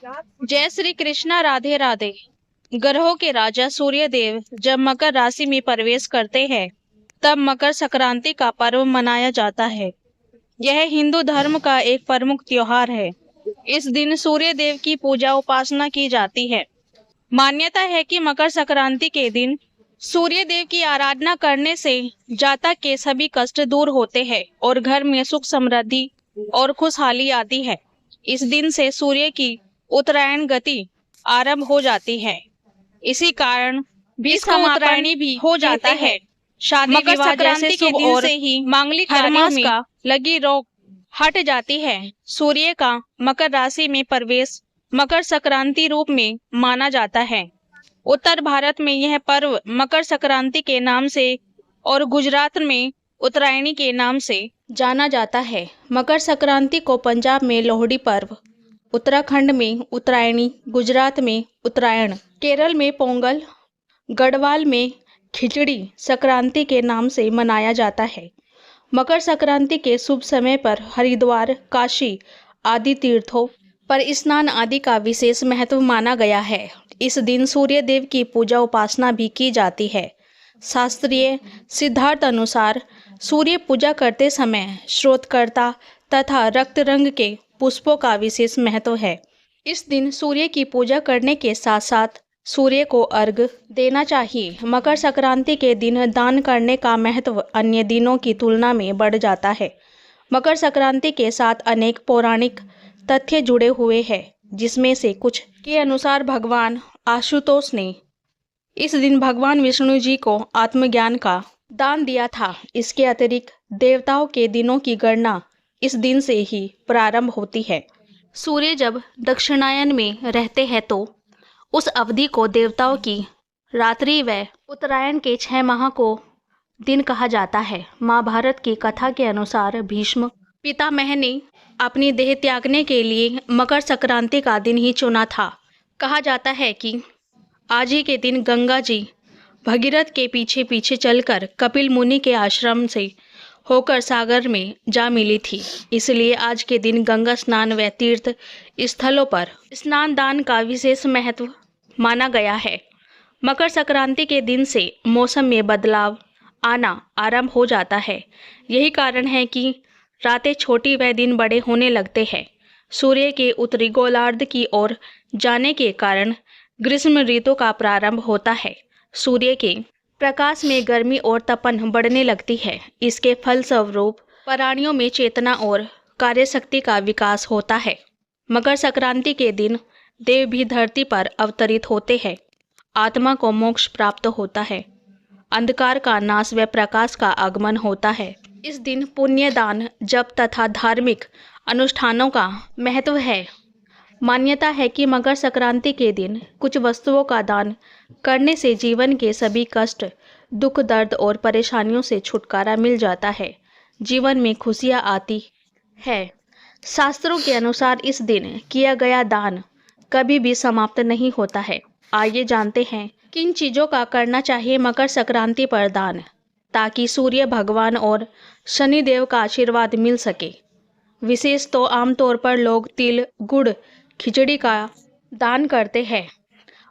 जय श्री कृष्णा, राधे राधे। ग्रहों के राजा सूर्य देव जब मकर राशि में प्रवेश करते हैं तब मकर संक्रांति का पर्व मनाया जाता है। यह हिंदू धर्म का एक प्रमुख त्योहार है। इस दिन सूर्य देव की पूजा उपासना की जाती है। मान्यता है कि मकर संक्रांति के दिन सूर्य देव की आराधना करने से जातक के सभी कष्ट दूर होते हैं और घर में सुख समृद्धि और खुशहाली आती है। इस दिन से सूर्य की उत्तरायण गति आरंभ हो जाती है। इसी कारण भी इसको उत्तरायणी भी हो जाता है। शादी विवाह जैसे शुभ और से ही मांगलिक कार्यों में का लगी रोक हट जाती है। सूर्य का मकर राशि में प्रवेश मकर संक्रांति रूप में माना जाता है। उत्तर भारत में यह पर्व मकर संक्रांति के नाम से और गुजरात में उत्तरायणी के नाम से जाना जाता है। मकर संक्रांति को पंजाब में लोहड़ी पर्व, उत्तराखंड में उत्तरायणी, गुजरात में उत्तरायण, केरल में पोंगल, गढ़वाल में खिचड़ी संक्रांति के नाम से मनाया जाता है। मकर संक्रांति के शुभ समय पर हरिद्वार, काशी आदि तीर्थों पर स्नान आदि का विशेष महत्व माना गया है। इस दिन सूर्य देव की पूजा उपासना भी की जाती है। शास्त्रीय सिद्धांत अनुसार सूर्य पूजा करते समय श्रोतकर्ता तथा रक्त रंग के पुष्पों का विशेष महत्व है। इस दिन सूर्य की पूजा करने के साथ साथ सूर्य को अर्घ देना चाहिए। मकर संक्रांति के दिन दान करने का महत्व अन्य दिनों की तुलना में बढ़ जाता है। मकर संक्रांति के साथ अनेक पौराणिक तथ्य जुड़े हुए हैं, जिसमें से कुछ के अनुसार भगवान आशुतोष ने इस दिन भगवान विष्णु जी को आत्मज्ञान का दान दिया था। इसके अतिरिक्त देवताओं के दिनों की गणना इस दिन से ही प्रारंभ होती है। सूर्य जब दक्षिणायन में रहते हैं तो उस अवधि को देवताओं की रात्रि व उत्तरायण के 6 माह को दिन कहा जाता है। महाभारत की कथा के अनुसार भीष्म पितामह ने अपनी देह त्यागने के लिए मकर संक्रांति का दिन ही चुना था। कहा जाता है कि आज ही के दिन गंगा जी भगीरथ के पीछे पीछे चलकर कपिल मुनि के आश्रम से होकर सागर में जा मिली थी। इसलिए आज के दिन गंगा स्नान व तीर्थ स्थलों पर स्नान दान का विशेष महत्व माना गया है। मकर संक्रांति के दिन से मौसम में बदलाव आना आरंभ हो जाता है। यही कारण है कि रातें छोटी व दिन बड़े होने लगते हैं। सूर्य के उत्तरी गोलार्ध की ओर जाने के कारण ग्रीष्म ऋतु का प्रारंभ होता है। सूर्य के प्रकाश में गर्मी और तपन बढ़ने लगती है। इसके फलस्वरूप प्राणियों में चेतना और कार्यशक्ति का विकास होता है। मकर संक्रांति के दिन देव भी धरती पर अवतरित होते हैं। आत्मा को मोक्ष प्राप्त होता है। अंधकार का नाश व प्रकाश का आगमन होता है। इस दिन पुण्य दान, जप तथा धार्मिक अनुष्ठानों का महत्व है। मान्यता है कि मकर संक्रांति के दिन कुछ वस्तुओं का दान करने से जीवन के सभी कष्ट, दुख, दर्द और परेशानियों से छुटकारा मिल जाता है। जीवन में खुशियाँ आती है। शास्त्रों के अनुसार इस दिन किया गया दान कभी भी समाप्त नहीं होता है। आइए जानते हैं किन चीज़ों का करना चाहिए मकर संक्रांति पर दान, ताकि सूर्य भगवान और शनिदेव का आशीर्वाद मिल सके। विशेष तो आमतौर पर लोग तिल, गुड़, खिचड़ी का दान करते हैं।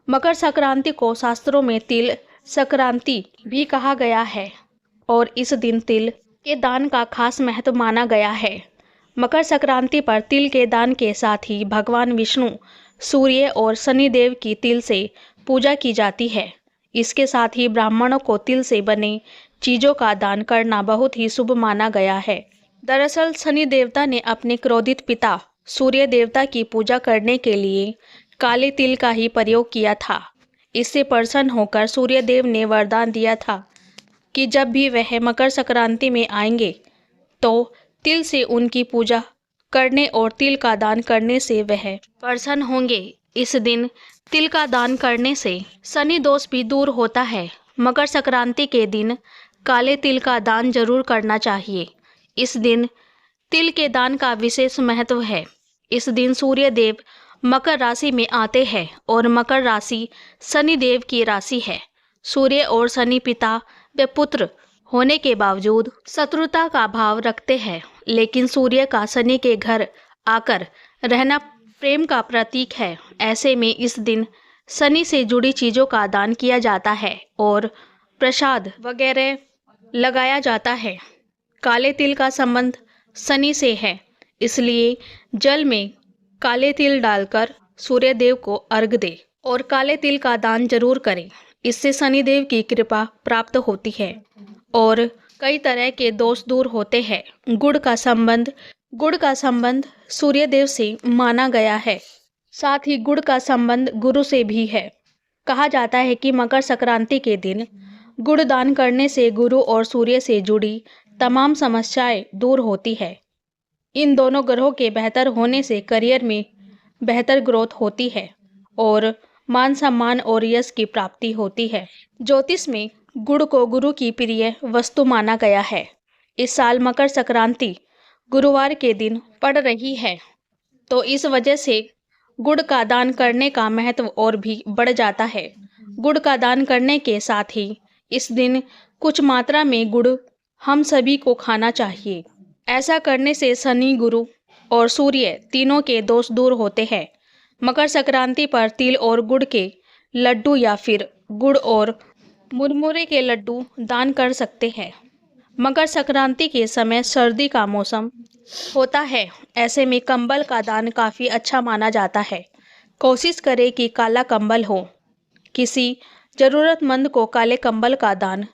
मकर संक्रांति को शास्त्रों में तिल संक्रांति भी कहा गया है और इस दिन तिल के दान का खास महत्व माना गया है। मकर संक्रांति पर तिल के दान के साथ ही भगवान विष्णु, सूर्य और शनिदेव की तिल से पूजा की जाती है। इसके साथ ही ब्राह्मणों को तिल से बने चीज़ों का दान करना बहुत ही शुभ माना गया है। दरअसल शनि देवता ने अपने क्रोधित पिता सूर्य देवता की पूजा करने के लिए काले तिल का ही प्रयोग किया था। इससे प्रसन्न होकर सूर्य देव ने वरदान दिया था कि जब भी वह मकर संक्रांति में आएंगे तो तिल से उनकी पूजा करने और तिल का दान करने से वह प्रसन्न होंगे। इस दिन तिल का दान करने से शनि दोष भी दूर होता है। मकर संक्रांति के दिन काले तिल का दान जरूर करना चाहिए। इस दिन तिल के दान का विशेष महत्व है। इस दिन सूर्य देव मकर राशि में आते हैं और मकर राशि शनि देव की राशि है। सूर्य और शनि पिता व पुत्र होने के बावजूद शत्रुता का भाव रखते हैं, लेकिन सूर्य का शनि के घर आकर रहना प्रेम का प्रतीक है। ऐसे में इस दिन शनि से जुड़ी चीज़ों का दान किया जाता है और प्रसाद वगैरह लगाया जाता है। काले तिल का संबंध शनि से है, इसलिए जल में काले तिल डालकर सूर्य देव को अर्घ दे और काले तिल का दान जरूर करें। इससे शनि देव की कृपा प्राप्त होती है और कई तरह के दोष दूर होते हैं। गुड़ का संबंध सूर्य देव से माना गया है। साथ ही गुड़ का संबंध गुरु से भी है। कहा जाता है कि मकर संक्रांति के दिन गुड़ दान करने से गुरु और सूर्य से जुड़ी तमाम समस्याएं दूर होती है। इन दोनों ग्रहों के बेहतर होने से करियर में बेहतर ग्रोथ होती है और मान सम्मान और यश की प्राप्ति होती है। ज्योतिष में गुड़ को गुरु की प्रिय वस्तु माना गया है। इस साल मकर संक्रांति गुरुवार के दिन पड़ रही है, तो इस वजह से गुड़ का दान करने का महत्व और भी बढ़ जाता है। गुड़ का दान करने के साथ ही इस दिन कुछ मात्रा में गुड़ हम सभी को खाना चाहिए। ऐसा करने से शनि, गुरु और सूर्य तीनों के दोष दूर होते हैं। मकर संक्रांति पर तिल और गुड़ के लड्डू या फिर गुड़ और मुरमुरे के लड्डू दान कर सकते हैं। मकर संक्रांति के समय सर्दी का मौसम होता है, ऐसे में कंबल का दान काफ़ी अच्छा माना जाता है। कोशिश करें कि काला कंबल हो। किसी ज़रूरतमंद को काले कंबल का दान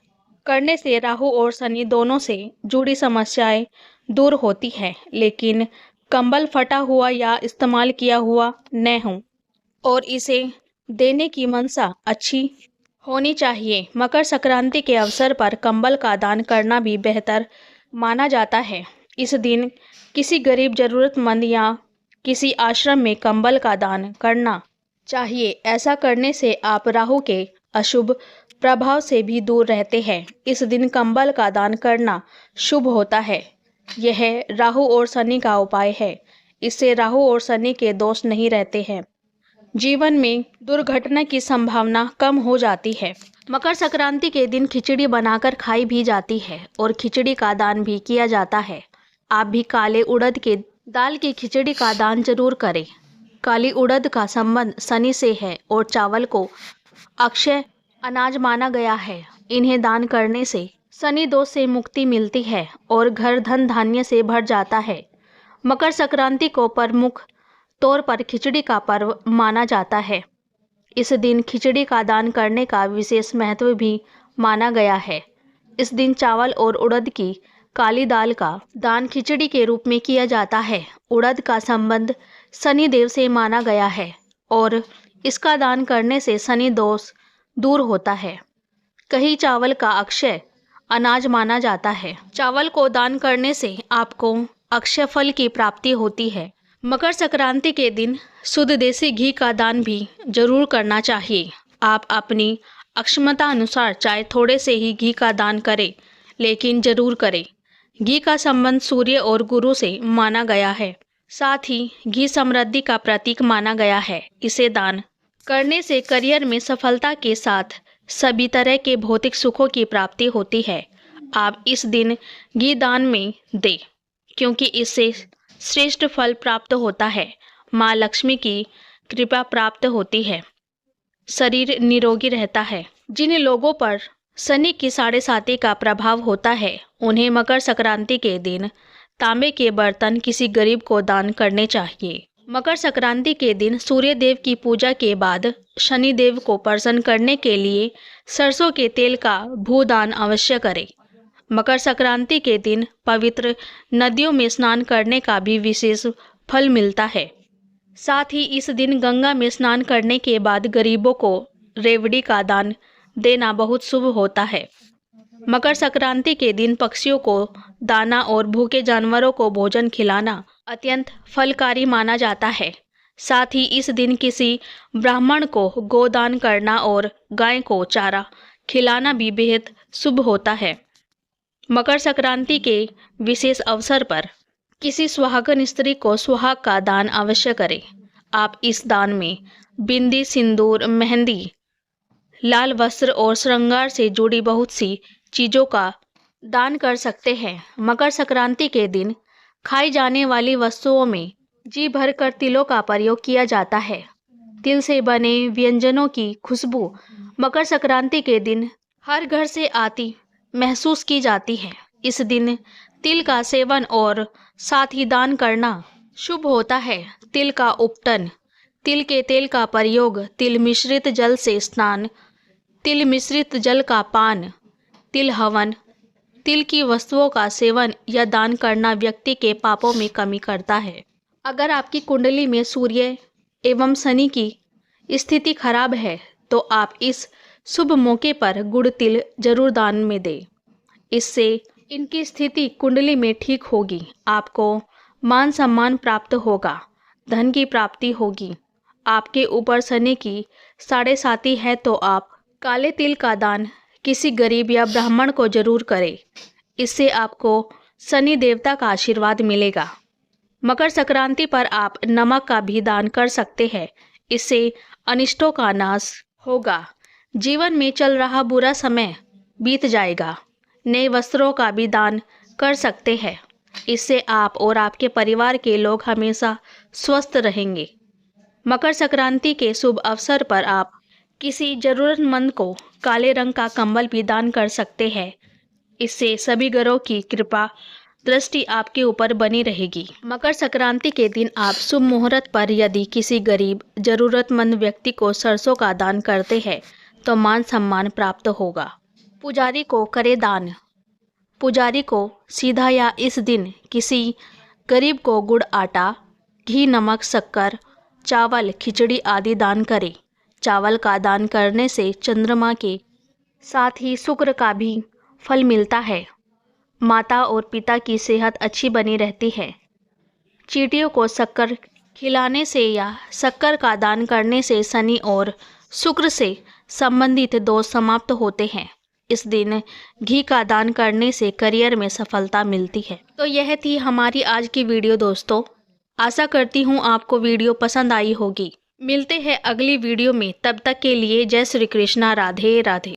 करने से राहु और शनि दोनों से जुड़ी समस्याएं दूर होती है, लेकिन कंबल फटा हुआ या इस्तेमाल किया हुआ न हो और इसे देने की मंशा अच्छी होनी चाहिए। मकर संक्रांति के अवसर पर कंबल का दान करना भी बेहतर माना जाता है। इस दिन किसी गरीब ज़रूरतमंद या किसी आश्रम में कंबल का दान करना चाहिए। ऐसा करने से आप राहु के अशुभ प्रभाव से भी दूर रहते हैं। इस दिन कंबल का दान करना शुभ होता है। यह राहु और शनि का उपाय है। इससे राहु और शनि के दोष नहीं रहते हैं। जीवन में दुर्घटना की संभावना कम हो जाती है। मकर संक्रांति के दिन खिचड़ी बनाकर खाई भी जाती है और खिचड़ी का दान भी किया जाता है। आप भी काले उड़द के दाल की खिचड़ी का दान जरूर करें। काली उड़द का संबंध शनि से है और चावल को अक्षय अनाज माना गया है। इन्हें दान करने से शनि दोष से मुक्ति मिलती है और घर धन धान्य से भर जाता है। मकर संक्रांति को प्रमुख तौर पर खिचड़ी का पर्व माना जाता है। इस दिन खिचड़ी का दान करने का विशेष महत्व भी माना गया है। इस दिन चावल और उड़द की काली दाल का दान खिचड़ी के रूप में किया जाता है। उड़द का संबंध शनि देव से माना गया है और इसका दान करने से शनि दोष दूर होता है। कहीं चावल का अक्षय अनाज माना जाता है। चावल को दान करने से आपको अक्षय फल की प्राप्ति होती है। मकर संक्रांति के दिन शुद्ध देसी घी का दान भी जरूर करना चाहिए। आप अपनी अक्षमता अनुसार चाहे थोड़े से ही घी का दान करें, लेकिन जरूर करें। घी का संबंध सूर्य और गुरु से माना गया है। साथ ही घी समृद्धि का प्रतीक माना गया है। इसे दान करने से करियर में सफलता के साथ सभी तरह के भौतिक सुखों की प्राप्ति होती है। आप इस दिन घी दान में दें, क्योंकि इससे श्रेष्ठ फल प्राप्त होता है। माँ लक्ष्मी की कृपा प्राप्त होती है। शरीर निरोगी रहता है। जिन लोगों पर शनि की 7.5 का प्रभाव होता है, उन्हें मकर संक्रांति के दिन तांबे के बर्तन किसी गरीब को दान करने चाहिए। मकर संक्रांति के दिन सूर्य देव की पूजा के बाद शनि देव को प्रसन्न करने के लिए सरसों के तेल का भूदान अवश्य करें। मकर संक्रांति के दिन पवित्र नदियों में स्नान करने का भी विशेष फल मिलता है। साथ ही इस दिन गंगा में स्नान करने के बाद गरीबों को रेवड़ी का दान देना बहुत शुभ होता है। मकर संक्रांति के दिन पक्षियों को दाना और भूखे जानवरों को भोजन खिलाना अत्यंत फलकारी माना जाता है। साथ ही इस दिन किसी ब्राह्मण को गोदान करना और गाय को चारा खिलाना भी बेहद शुभ होता है। मकर संक्रांति के विशेष अवसर पर किसी सुहागन स्त्री को सुहाग का दान अवश्य करें। आप इस दान में बिंदी, सिंदूर, मेहंदी, लाल वस्त्र और श्रृंगार से जुड़ी बहुत सी चीज़ों का दान कर सकते हैं। मकर संक्रांति के दिन खाई जाने वाली वस्तुओं में जी भरकर तिलों का प्रयोग किया जाता है। तिल से बने व्यंजनों की खुशबू मकर संक्रांति के दिन हर घर से आती महसूस की जाती है। इस दिन तिल का सेवन और साथ ही दान करना शुभ होता है। तिल का उपटन, तिल के तेल का प्रयोग, तिल मिश्रित जल से स्नान, तिल मिश्रित जल का पान, तिल हवन, तिल की वस्तुओं का सेवन या दान करना व्यक्ति के पापों में कमी करता है। अगर आपकी कुंडली में सूर्य एवं शनि की स्थिति खराब है तो आप इस शुभ मौके पर गुड़ तिल जरूर दान में दें। इससे इनकी स्थिति कुंडली में ठीक होगी। आपको मान सम्मान प्राप्त होगा, धन की प्राप्ति होगी। आपके ऊपर शनि की साढ़े साती है तो आप काले तिल का दान किसी गरीब या ब्राह्मण को जरूर करें। इससे आपको शनि देवता का आशीर्वाद मिलेगा। मकर संक्रांति पर आप नमक का भी दान कर सकते हैं। इससे अनिष्टों का नाश होगा। जीवन में चल रहा बुरा समय बीत जाएगा। नए वस्त्रों का भी दान कर सकते हैं। इससे आप और आपके परिवार के लोग हमेशा स्वस्थ रहेंगे। मकर संक्रांति के शुभ अवसर पर आप किसी जरूरतमंद को काले रंग का कंबल भी दान कर सकते हैं। इससे सभी ग्रहों की कृपा दृष्टि आपके ऊपर बनी रहेगी। मकर संक्रांति के दिन आप शुभ मुहूर्त पर यदि किसी गरीब जरूरतमंद व्यक्ति को सरसों का दान करते हैं तो मान सम्मान प्राप्त होगा। पुजारी को करे दान। पुजारी को सीधा या इस दिन किसी गरीब को गुड़, आटा, घी, नमक, शक्कर, चावल, खिचड़ी आदि दान करें। चावल का दान करने से चंद्रमा के साथ ही शुक्र का भी फल मिलता है। माता और पिता की सेहत अच्छी बनी रहती है। चींटियों को शक्कर खिलाने से या शक्कर का दान करने से शनि और शुक्र से संबंधित दोष समाप्त होते हैं। इस दिन घी का दान करने से करियर में सफलता मिलती है। तो यह थी हमारी आज की वीडियो दोस्तों। आशा करती हूँ आपको वीडियो पसंद आई होगी। मिलते हैं अगली वीडियो में, तब तक के लिए जय श्री कृष्णा, राधे राधे।